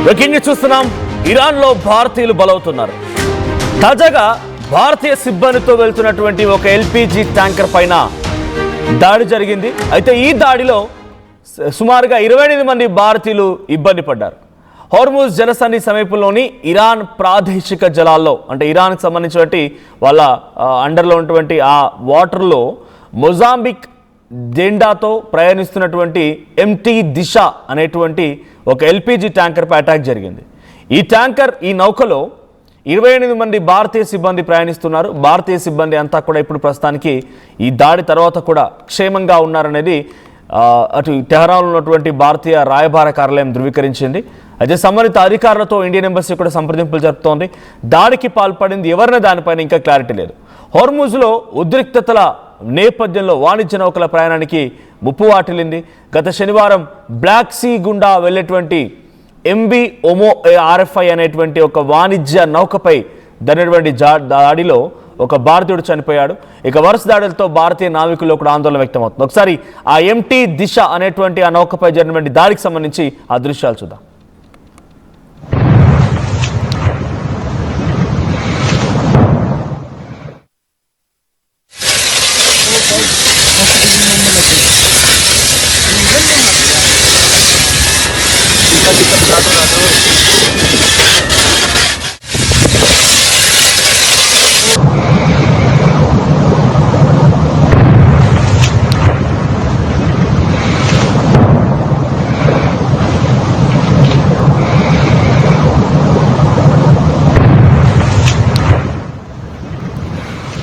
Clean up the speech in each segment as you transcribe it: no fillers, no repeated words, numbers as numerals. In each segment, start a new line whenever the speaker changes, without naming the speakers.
Breaking news చూస్తున్నాం. ఇరాన్లో భారతీయులు బలవుతున్నారు. తాజాగా భారతీయ సిబ్బందితో వెళ్తున్నటువంటి ఒక ఎల్పీజీ ట్యాంకర్ పైన దాడి జరిగింది. అయితే ఈ దాడిలో సుమారుగా 28 మంది భారతీయులు ఇబ్బంది పడ్డారు. హోర్ముజ్ జలసంధి సమీపంలోని ఇరాన్ ప్రాదేశిక జలాల్లో, అంటే ఇరాన్కి సంబంధించినటువంటి వాళ్ళ అండర్లో ఉన్నటువంటి ఆ వాటర్లో మొజాంబిక్ జెండాతో ప్రయాణిస్తున్నటువంటి ఎంటీ దిశ అనేటువంటి ఒక ఎల్పీజీ ట్యాంకర్పై అటాక్ జరిగింది. ఈ నౌకలో 28 మంది భారతీయ సిబ్బంది ప్రయాణిస్తున్నారు. భారతీయ సిబ్బంది అంతా కూడా ఇప్పుడు ప్రస్తుతానికి ఈ దాడి తర్వాత కూడా క్షేమంగా ఉన్నారనేది అటు టెహరాన్లో ఉన్నటువంటి భారతీయ రాయబార కార్యాలయం ధృవీకరించింది. అయితే సంబంధిత అధికారులతో ఇండియన్ ఎంబసీ కూడా సంప్రదింపులు జరుపుతోంది. దాడికి పాల్పడింది ఎవరిన దానిపైన ఇంకా క్లారిటీ లేదు. హోర్ముజ్లో ఉద్రిక్తతల నేపథ్యంలో వాణిజ్య నౌకల ప్రయాణానికి ముప్పు వాటిల్లింది. గత శనివారం బ్లాక్ సీ గుండా వెళ్ళేటువంటి ఎంబీ ఒమో ఆర్ఎఫ్ఐ అనేటువంటి ఒక వాణిజ్య నౌకపై జరిగినటువంటి దాడిలో ఒక భారతీయుడు చనిపోయాడు. ఇక వరుస దాడులతో భారతీయ నావికుల్లో కూడా ఆందోళన వ్యక్తమవుతుంది. ఒకసారి ఆ ఎంటీ దిశ అనేటువంటి ఆ నౌకపై జరిగినటువంటి దాడికి సంబంధించి ఆ దృశ్యాలు చూద్దాం.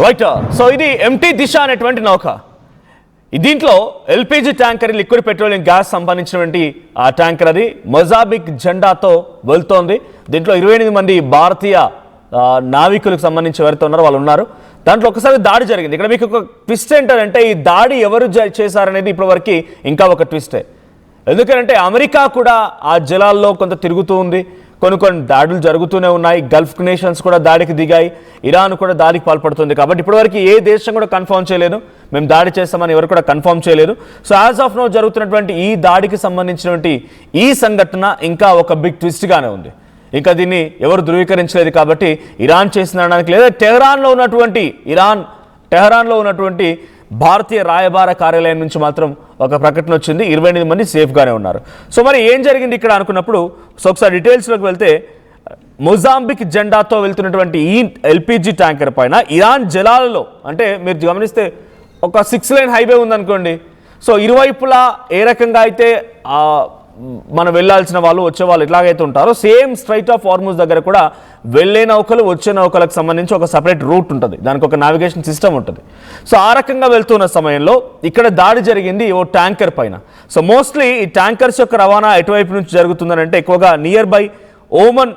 రైట్. సో ఇది ఎంటీ దిశ అనేటువంటి నౌక. దీంట్లో LPG tanker, liquid petroleum gas సంబంధించినటువంటి ఆ ట్యాంకర్ అది మొజాంబిక్ జెండాతో వెళ్తోంది. దీంట్లో 28 మంది భారతీయ నావికులకు సంబంధించి ఎవరైతే ఉన్నారో వాళ్ళు ఉన్నారు. దాంట్లో ఒకసారి దాడి జరిగింది. ఇక్కడ మీకు ఒక ట్విస్ట్ ఏంటంటే ఈ దాడి ఎవరు చేశారనేది ఇప్పటివరకు ఇంకా ఒక ట్విస్టే. ఎందుకంటే అమెరికా కూడా ఆ జలాల్లో కొంత తిరుగుతూ ఉంది. కొన్ని దాడులు జరుగుతూనే ఉన్నాయి. గల్ఫ్ నేషన్స్ కూడా దాడికి దిగాయి. ఇరాన్ కూడా దాడికి పాల్పడుతుంది. కాబట్టి ఇప్పటివరకు ఏ దేశం కూడా కన్ఫర్మ్ చేయలేదు మేము దాడి చేస్తామని ఎవరు కూడా కన్ఫర్మ్ చేయలేదు. సో యాజ్ ఆఫ్ నో జరుగుతున్నటువంటి ఈ దాడికి సంబంధించినటువంటి ఈ సంఘటన ఇంకా ఒక బిగ్ ట్విస్ట్గానే ఉంది. ఇంకా దీన్ని ఎవరు ధృవీకరించలేదు. కాబట్టి ఇరాన్ చేసిన అనడానికి లేదా టెహరాన్లో ఉన్నటువంటి భారతీయ రాయబార కార్యాలయం నుంచి మాత్రం ఒక ప్రకటన వచ్చింది. 28 మంది సేఫ్గానే ఉన్నారు. సో మరి ఏం జరిగింది ఇక్కడ అనుకున్నప్పుడు ఒకసారి డీటెయిల్స్లోకి వెళ్తే మొజాంబిక్ జెండాతో వెళ్తున్నటువంటి ఈ ఎల్పీజీ ట్యాంకర్ పైన ఇరాన్ జలాలలో, అంటే మీరు గమనిస్తే ఒక 6 లైన్ హైవే ఉందనుకోండి. సో ఇరువైపులా ఏ రకంగా అయితే మనం వెళ్ళాల్సిన వాళ్ళు వచ్చే వాళ్ళు ఎట్లాగైతే ఉంటారో సేమ్ స్ట్రైట్ ఆఫ్ హార్ముజ్ దగ్గర కూడా వెళ్ళే నౌకలు వచ్చే నౌకలకు సంబంధించి ఒక సపరేట్ రూట్ ఉంటుంది. దానికి ఒక నావిగేషన్ సిస్టమ్ ఉంటుంది. సో ఆ రకంగా వెళ్తున్న సమయంలో ఇక్కడ దాడి జరిగింది ఓ ట్యాంకర్ పైన. సో మోస్ట్లీ ఈ ట్యాంకర్స్ యొక్క రవాణా ఎటువైపు నుంచి జరుగుతుందని అంటే ఎక్కువగా నియర్ బై ఓమన్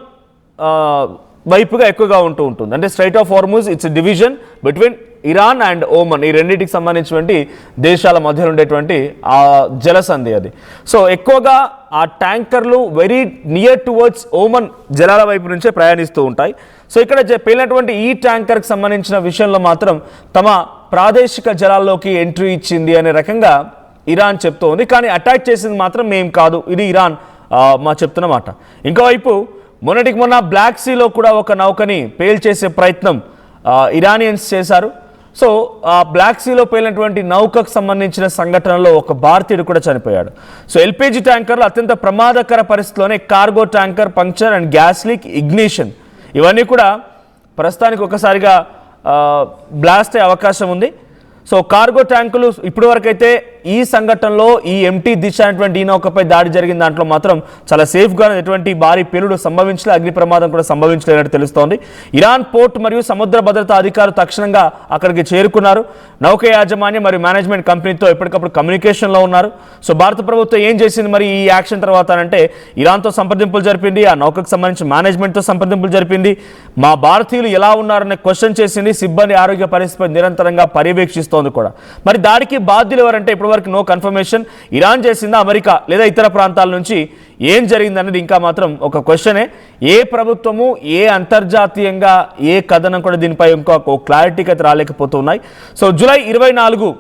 వైపుగా ఎక్కువగా ఉంటుంది. అంటే strait of Hormuz it's division between Iran and Oman, ఈ రెండింటికి సంబంధించినటువంటి దేశాల మధ్యలో ఉండేటువంటి ఆ జలసంధి అది. సో ఎక్కువగా ఆ ట్యాంకర్లు వెరీ నియర్ టువర్డ్స్ ఓమన్ జలాల వైపు నుంచే ప్రయాణిస్తూ ఉంటాయి. సో ఇక్కడ పేలినటువంటి ఈ ట్యాంకర్కి సంబంధించిన విషయంలో మాత్రం తమ ప్రాదేశిక జలాల్లోకి ఎంట్రీ ఇచ్చింది అనే రకంగా ఇరాన్ చెప్తూ ఉంది. కానీ అటాక్ చేసింది మాత్రం మేం కాదు, ఇది ఇరాన్ మా చెప్తున్న మాట. ఇంకోవైపు మొన్న బ్లాక్ సీలో కూడా ఒక నౌకని పేల్చేసే ప్రయత్నం ఇరానియన్స్ చేశారు. సో ఆ బ్లాక్ సీలో పేలినటువంటి నౌకకు సంబంధించిన సంఘటనలో ఒక భారతీయుడు కూడా చనిపోయాడు. సో ఎల్పీజీ ట్యాంకర్లు అత్యంత ప్రమాదకర పరిస్థితిలోనే cargo tanker puncture and gas leak, ignition ఇవన్నీ కూడా ప్రస్తుతానికి ఒకసారిగా బ్లాస్ట్ అయ్యే అవకాశం ఉంది. సో కార్గో ట్యాంకులు ఇప్పటి వరకైతే ఈ సంఘటనలో ఈ ఎంటీ దిశ అనేటువంటి ఈ నౌకపై దాడి జరిగిన దాంట్లో మాత్రం చాలా సేఫ్గా ఎటువంటి భారీ పేలుడు సంభవించలే, అగ్ని ప్రమాదం కూడా సంభవించలేనట్టు తెలుస్తోంది. ఇరాన్ పోర్ట్ మరియు సముద్ర భద్రతా అధికారులు తక్షణంగా అక్కడికి చేరుకున్నారు. నౌక యాజమాన్యం మరియు మేనేజ్మెంట్ కంపెనీతో ఎప్పటికప్పుడు కమ్యూనికేషన్లో ఉన్నారు. సో భారత ప్రభుత్వం ఏం చేసింది మరి ఈ యాక్షన్ తర్వాత అంటే ఇరాన్తో సంప్రదింపులు జరిపింది, ఆ నౌకకు సంబంధించి మేనేజ్మెంట్తో సంప్రదింపులు జరిపింది, మా భారతీయులు ఎలా ఉన్నారనే క్వశ్చన్ చేసింది, సిబ్బంది ఆరోగ్య పరిస్థితిపై నిరంతరంగా పర్యవేక్షిస్తోంది కూడా. మరి దాడికి బాధ్యులు ఎవరంటే ఇప్పటివరకు నో కన్ఫర్మేషన్. ఇరాన్ చేసిందా, అమెరికా లేదా ఇతర ప్రాంతాల నుంచి ఏం జరిగిందనేది ఇంకా మాత్రం ఒక క్వశ్చనే. ఏ ప్రభుత్వము ఏ అంతర్జాతీయంగా ఏ కథనం కూడా దీనిపై ఇంకా క్లారిటీకి అయితే రాలేకపోతున్నాయి. సో జూలై 24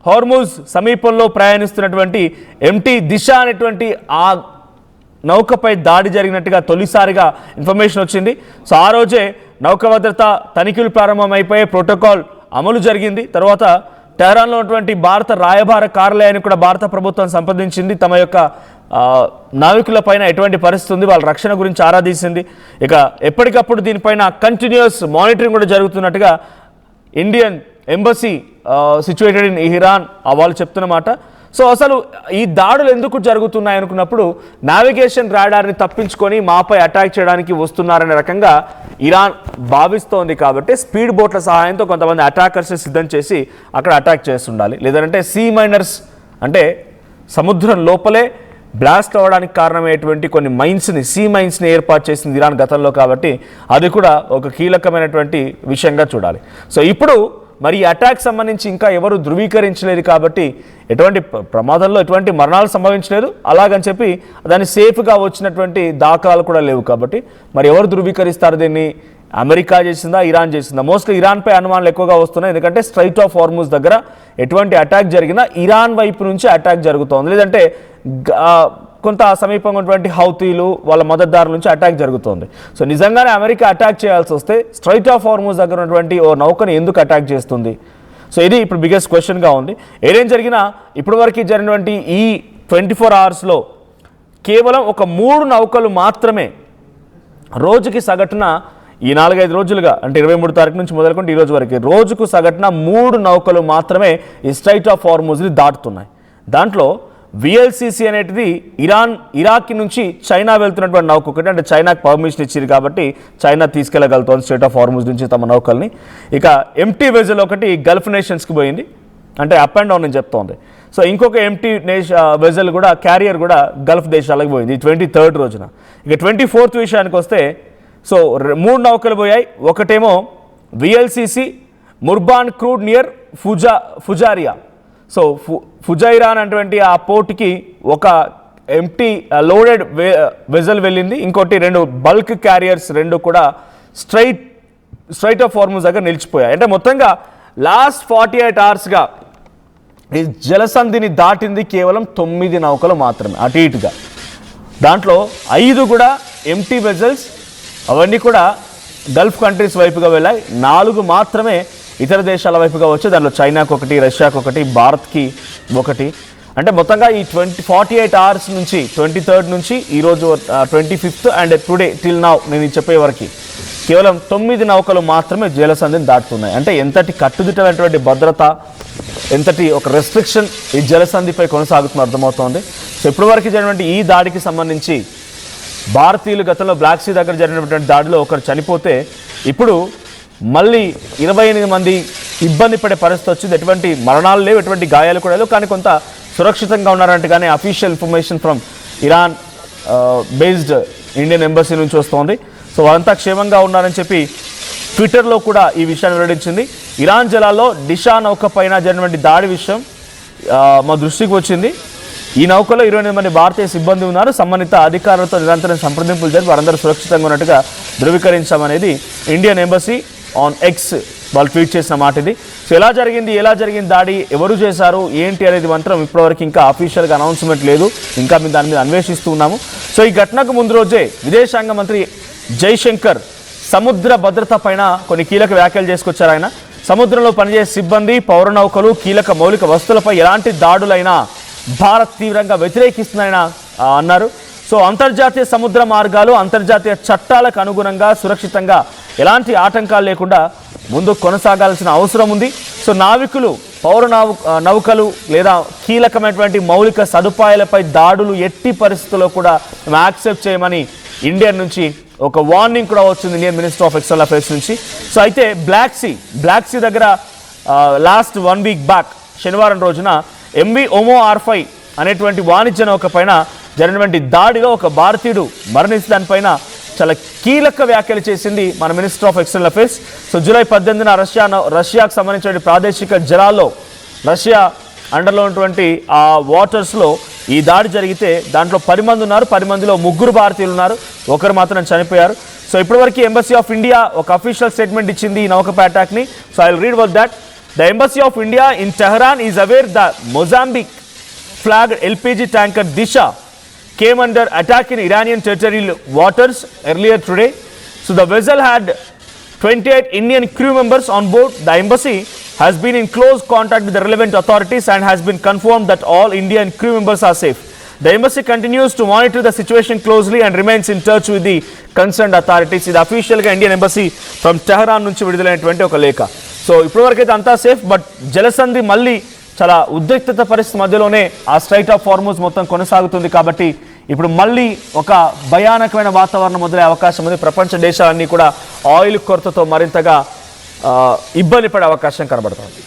హార్ముజ్ సమీపంలో ప్రయాణిస్తున్నటువంటి ఎంటీ దిశ అనేటువంటి ఆ నౌకపై దాడి జరిగినట్టుగా తొలిసారిగా ఇన్ఫర్మేషన్ వచ్చింది. సో ఆ రోజే నౌక భద్రత తనిఖీలు ప్రారంభమైపోయే ప్రోటోకాల్ అమలు జరిగింది. తర్వాత టెహరాన్లో ఉన్నటువంటి భారత రాయబార కార్యాలయాన్ని కూడా భారత ప్రభుత్వం సంప్రదించింది. తమ యొక్క నావికుల పైన ఎటువంటి పరిస్థితి ఉంది, వాళ్ళ రక్షణ గురించి ఆరాధించింది. ఇక ఎప్పటికప్పుడు దీనిపైన కంటిన్యూస్ మానిటరింగ్ కూడా జరుగుతున్నట్టుగా Indian embassy situated in Iran వాళ్ళు చెప్తున్నమాట. సో అసలు ఈ దాడులు ఎందుకు జరుగుతున్నాయి అనుకున్నప్పుడు నావిగేషన్ రాడార్ని తప్పించుకొని మాపై అటాక్ చేయడానికి వస్తున్నారనే రకంగా ఇరాన్ భావిస్తోంది. కాబట్టి స్పీడ్ బోట్ల సహాయంతో కొంతమంది అటాకర్స్ని సిద్ధం చేసి అక్కడ అటాక్ చేస్తుండాలి. లేదంటే సీ మైనర్స్ అంటే సముద్రం లోపలే బ్లాస్ట్ అవ్వడానికి కారణమయ్యేటువంటి కొన్ని సీ మైన్స్ని ఏర్పాటు చేసింది ఇరాన్ గతంలో. కాబట్టి అది కూడా ఒక కీలకమైనటువంటి విషయంగా చూడాలి. సో ఇప్పుడు మరి ఈ అటాక్ సంబంధించి ఇంకా ఎవరు ధృవీకరించలేదు కాబట్టి ఎటువంటి ప్రమాదంలో ఎటువంటి మరణాలు సంభవించలేదు. అలాగని చెప్పి దాన్ని సేఫ్గా వచ్చినటువంటి దాఖలాలు కూడా లేవు. కాబట్టి మరి ఎవరు ధృవీకరిస్తారు దీన్ని? అమెరికా చేసిందా, ఇరాన్ చేసిందా? మోస్ట్లీ ఇరాన్పై అనుమానాలు ఎక్కువగా వస్తున్నాయి. ఎందుకంటే స్ట్రైట్ ఆఫ్ హార్ముజ్ దగ్గర ఎటువంటి అటాక్ జరిగినా ఇరాన్ వైపు నుంచి అటాక్ జరుగుతోంది. లేదంటే కొంత సమీపంగా ఉన్నటువంటి హౌతీలు వాళ్ళ మద్దతుదారుల నుంచి అటాక్ జరుగుతోంది. సో నిజంగానే అమెరికా అటాక్ చేయాల్సి వస్తే స్ట్రైట్ ఆఫ్ హార్ముజ్ దగ్గర ఉన్నటువంటి ఓ నౌకను ఎందుకు అటాక్ చేస్తుంది? సో ఇది ఇప్పుడు బిగ్గెస్ట్ క్వశ్చన్గా ఉంది. ఏదేం జరిగినా ఇప్పటి వరకు జరిగినటువంటి ఈ 24 అవర్స్లో కేవలం ఒక 3 నౌకలు మాత్రమే రోజుకి సగటున ఈ 4-5 రోజులుగా అంటే 23 తారీఖు నుంచి మొదలుకుంటే ఈ రోజు వరకు రోజుకు సగటున 3 నౌకలు మాత్రమే ఈ స్ట్రైట్ ఆఫ్ హార్ముజ్ని దాటుతున్నాయి. దాంట్లో VLCC అనేటిది ఇరాక్ నుంచి చైనా వెళ్తున్నటువంటి నౌక ఒకటి. అంటే చైనాకు పర్మిషన్ ఇచ్చింది కాబట్టి చైనా తీసుకెళ్ళగలుగుతుంది స్ట్రైట్ ఆఫ్ హార్ముజ్ నుంచి తమ నౌకల్ని. ఇక ఎంటీ వెజల్ ఒకటి గల్ఫ్ నేషన్స్కి పోయింది, అంటే అప్ అండ్ డౌన్ అని చెప్తోంది. సో ఇంకొక ఎంటీ వెజల్ కూడా క్యారియర్ కూడా గల్ఫ్ దేశాలకు పోయింది 23rd రోజున. ఇక 24th విషయానికి వస్తే సో 3 నౌకలు పోయాయి. ఒకటేమో VLCC Murban crude near Fujairah. So Fujairah అనేటువంటి ఆ పోర్ట్కి ఒక ఎంటీ లోడెడ్ వెజల్ వెళ్ళింది. ఇంకోటి 2 బల్క్ క్యారియర్స్ 2 కూడా స్ట్రైట్ ఆఫ్ హార్ముజ్ దగ్గర నిలిచిపోయాయి. అంటే మొత్తంగా లాస్ట్ 48 అవర్స్గా ఈ జలసంధిని దాటింది కేవలం 9 నౌకలు మాత్రమే అటు ఇటుగా. దాంట్లో 5 కూడా ఎంటీ వెజల్స్, అవన్నీ కూడా గల్ఫ్ కంట్రీస్ వైపుగా వెళ్ళాయి. 4 మాత్రమే ఇతర దేశాల వైపుగా వచ్చి దాంట్లో చైనాకు ఒకటి, రష్యాకు ఒకటి, భారత్కి ఒకటి. అంటే మొత్తంగా ఈ 48 అవర్స్ నుంచి 23rd నుంచి ఈరోజు 25th and today till now నేను చెప్పే వరకు కేవలం 9 నౌకలు మాత్రమే జలసంధిని దాటుతున్నాయి. అంటే ఎంతటి కట్టుదిట్టమైనటువంటి భద్రత, ఎంతటి ఒక రెస్ట్రిక్షన్ ఈ జలసంధిపై కొనసాగుతున్న అర్థమవుతోంది. సో ఇప్పటి వరకు జరిగినటువంటి ఈ దాడికి సంబంధించి భారతీయులు గతంలో బ్లాక్ సీ దగ్గర జరిగినటువంటి దాడిలో ఒకరు చనిపోతే ఇప్పుడు మళ్ళీ 28 మంది ఇబ్బంది పడే పరిస్థితి వచ్చింది. ఎటువంటి మరణాలు లేవు, ఎటువంటి గాయాలు కూడా లేవు, కానీ కొంత సురక్షితంగా ఉన్నారంటగానే official information from Iran based Indian embassy నుంచి వస్తోంది. సో వారంతా క్షేమంగా ఉన్నారని చెప్పి ట్విట్టర్లో కూడా ఈ విషయాన్ని వెల్లడించింది. ఇరాన్ జలాల్లో డిషా నౌక పైన జరిగినటువంటి దాడి విషయం మా దృష్టికి వచ్చింది. ఈ నౌకలో 28 మంది భారతీయ సిబ్బంది ఉన్నారు. సంబంధిత అధికారులతో నిరంతరం సంప్రదింపులు జరిపి వారందరూ సురక్షితంగా ఉన్నట్టుగా ధృవీకరించామనేది ఇండియన్ ఎంబసీ ఆన్ ఎక్స్ వాళ్ళు ట్వీట్ చేసిన మాట ఇది. సో ఎలా జరిగింది దాడి, ఎవరు చేశారు, ఏంటి అనేది మాత్రం ఇప్పటివరకు ఇంకా అఫీషియల్గా అనౌన్స్మెంట్ లేదు. ఇంకా మేము దాని మీద అన్వేషిస్తూ ఉన్నాము. సో ఈ ఘటనకు ముందు రోజే విదేశాంగ మంత్రి జైశంకర్ సముద్ర భద్రత పైన కొన్ని కీలక వ్యాఖ్యలు చేసుకొచ్చారు. ఆయన సముద్రంలో పనిచేసే సిబ్బంది, పౌర నౌకలు, కీలక మౌలిక వస్తువులపై ఎలాంటి దాడులైనా భారత్ తీవ్రంగా వ్యతిరేకిస్తుందని అన్నారు. సో అంతర్జాతీయ సముద్ర మార్గాలు అంతర్జాతీయ చట్టాలకు అనుగుణంగా సురక్షితంగా ఎలాంటి ఆటంకాలు లేకుండా ముందు కొనసాగాల్సిన అవసరం ఉంది. సో నావికులు, పౌర నౌకలు లేదా కీలకమైనటువంటి మౌలిక సదుపాయాలపై దాడులు ఎట్టి పరిస్థితుల్లో కూడా మేము యాక్సెప్ట్ చేయమని ఇండియా నుంచి ఒక వార్నింగ్ కూడా వచ్చింది Indian minister of external affairs నుంచి. సో అయితే బ్లాక్ సీ దగ్గర లాస్ట్ 1 వీక్ బ్యాక్ శనివారం రోజున MV OMO R5 అనేటువంటి వాణిజ్య నౌక పైన జరిగినటువంటి దాడిలో ఒక భారతీయుడు మరణించి దానిపైన చాలా కీలక వ్యాఖ్యలు చేసింది మన minister of external affairs. So July 18న రష్యాకు సంబంధించిన ప్రాదేశిక జలాల్లో రష్యా అండర్లో ఉన్నటువంటి ఆ వాటర్స్లో ఈ దాడి జరిగితే దాంట్లో 10 మంది ఉన్నారు. 10 మందిలో 3 భారతీయులు ఉన్నారు, ఒకరు మాత్రం చనిపోయారు. సో ఇప్పటివరకు ఎంబసీ ఆఫ్ ఇండియా ఒక అఫీషియల్ స్టేట్మెంట్ ఇచ్చింది ఈ నౌకపై అటాక్ని. So I will read about that. The Embassy of India in Tehran is aware that Mozambique flagged LPG tanker Disha came under attack in Iranian territorial waters earlier today. So the vessel had 28 Indian crew members on board. The embassy has been in close contact with the relevant authorities and has been confirmed that all Indian crew members are safe. The embassy continues to monitor the situation closely and remains in touch with the concerned authorities. ఇది అఫీషియల్గా Indian embassy from Tehran నుంచి విడుదలైనటువంటి ఒక లేఖ. So ఇప్పటివరకైతే అంతా safe, but జలసంధి మళ్ళీ చాలా ఉద్రిక్తత పరిస్థితి మధ్యలోనే ఆ స్ట్రైట్ ఆఫ్ హార్మోజ్ మొత్తం కొనసాగుతుంది. కాబట్టి ఇప్పుడు మళ్ళీ ఒక భయానకమైన వాతావరణం మొదలయ్యే అవకాశం ఉంది. ప్రపంచ దేశాలన్నీ కూడా ఆయిల్ కొరతతో మరింతగా ఇబ్బంది పడే అవకాశం కనబడుతుంది.